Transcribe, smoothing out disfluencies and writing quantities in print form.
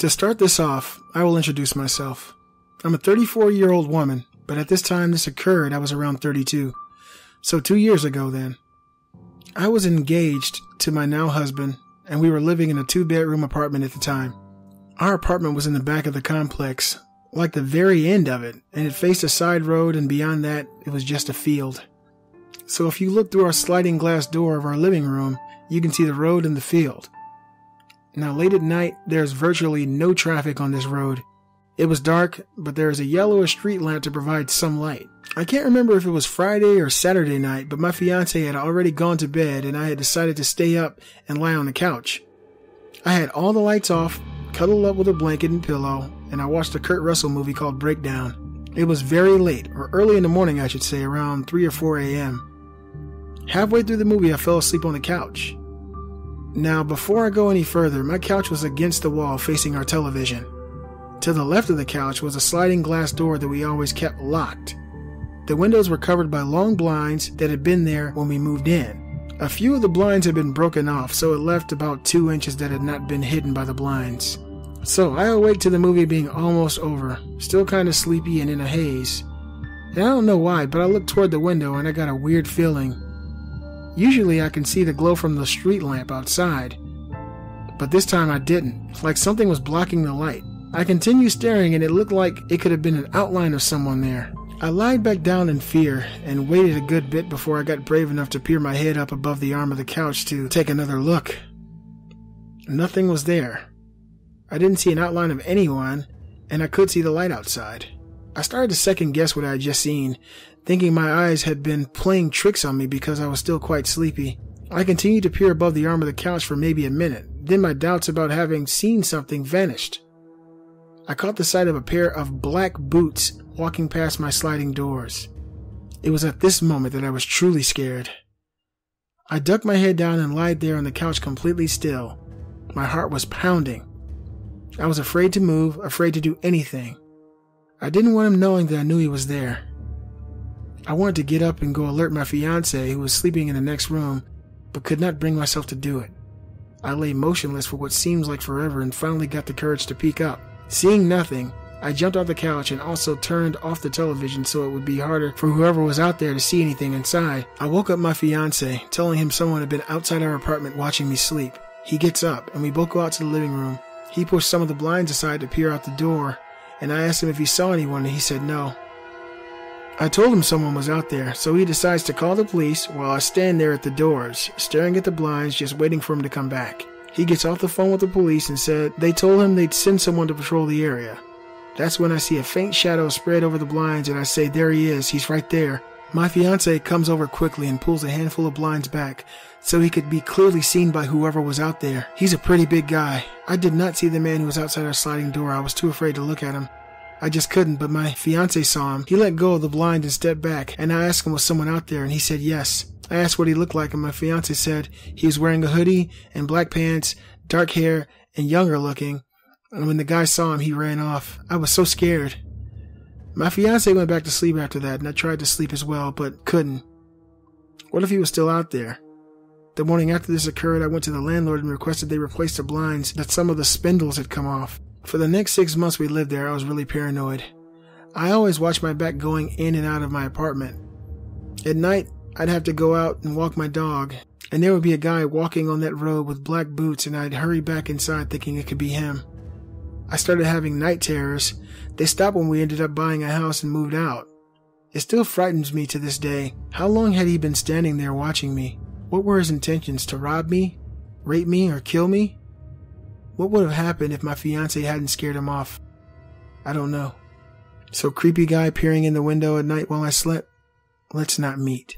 To start this off, I will introduce myself. I'm a 34-year-old woman, but at this time this occurred, I was around 32. So 2 years ago then. I was engaged to my now husband, and we were living in a 2-bedroom apartment at the time. Our apartment was in the back of the complex, like the very end of it, and it faced a side road, and beyond that, it was just a field. So if you look through our sliding glass door of our living room, you can see the road and the field. Now late at night, there's virtually no traffic on this road. It was dark, but there is a yellowish street lamp to provide some light. I can't remember if it was Friday or Saturday night, but my fiance had already gone to bed and I had decided to stay up and lie on the couch. I had all the lights off, cuddled up with a blanket and pillow, and I watched a Kurt Russell movie called Breakdown. It was very late, or early in the morning I should say, around 3 or 4 a.m. Halfway through the movie I fell asleep on the couch. Now before I go any further, my couch was against the wall facing our television. To the left of the couch was a sliding glass door that we always kept locked. The windows were covered by long blinds that had been there when we moved in. A few of the blinds had been broken off, so it left about 2 inches that had not been hidden by the blinds. So I awake to the movie being almost over, still kind of sleepy and in a haze. And I don't know why, but I looked toward the window and I got a weird feeling. Usually I can see the glow from the street lamp outside, but this time I didn't, like something was blocking the light. I continued staring and it looked like it could have been an outline of someone there. I lied back down in fear and waited a good bit before I got brave enough to peer my head up above the arm of the couch to take another look. Nothing was there. I didn't see an outline of anyone, and I could see the light outside. I started to second guess what I had just seen, thinking my eyes had been playing tricks on me because I was still quite sleepy. I continued to peer above the arm of the couch for maybe a minute. Then my doubts about having seen something vanished. I caught the sight of a pair of black boots walking past my sliding doors. It was at this moment that I was truly scared. I ducked my head down and lied there on the couch completely still. My heart was pounding. I was afraid to move, afraid to do anything. I didn't want him knowing that I knew he was there. I wanted to get up and go alert my fiance, who was sleeping in the next room, but could not bring myself to do it. I lay motionless for what seemed like forever and finally got the courage to peek up. Seeing nothing, I jumped off the couch and also turned off the television so it would be harder for whoever was out there to see anything inside. I woke up my fiance, telling him someone had been outside our apartment watching me sleep. He gets up and we both go out to the living room. He pushed some of the blinds aside to peer out the door, and I asked him if he saw anyone and he said no. I told him someone was out there, so he decides to call the police while I stand there at the doors, staring at the blinds, just waiting for him to come back. He gets off the phone with the police and said they told him they'd send someone to patrol the area. That's when I see a faint shadow spread over the blinds and I say, there he is, he's right there. My fiance comes over quickly and pulls a handful of blinds back so he could be clearly seen by whoever was out there. He's a pretty big guy. I did not see the man who was outside our sliding door. I was too afraid to look at him. I just couldn't, but my fiance saw him. He let go of the blind and stepped back, and I asked him was someone out there, and he said yes. I asked what he looked like, and my fiance said he was wearing a hoodie and black pants, dark hair, and younger looking. And when the guy saw him, he ran off. I was so scared. My fiance went back to sleep after that, and I tried to sleep as well, but couldn't. What if he was still out there? The morning after this occurred, I went to the landlord and requested they replace the blinds, that some of the spindles had come off. For the next 6 months we lived there, I was really paranoid. I always watched my back going in and out of my apartment. At night, I'd have to go out and walk my dog, and there would be a guy walking on that road with black boots, and I'd hurry back inside thinking it could be him. I started having night terrors. They stopped when we ended up buying a house and moved out. It still frightens me to this day. How long had he been standing there watching me? What were his intentions? To rob me? Rape me? Or kill me? What would have happened if my fiance hadn't scared him off? I don't know. So creepy guy peering in the window at night while I slept? Let's not meet.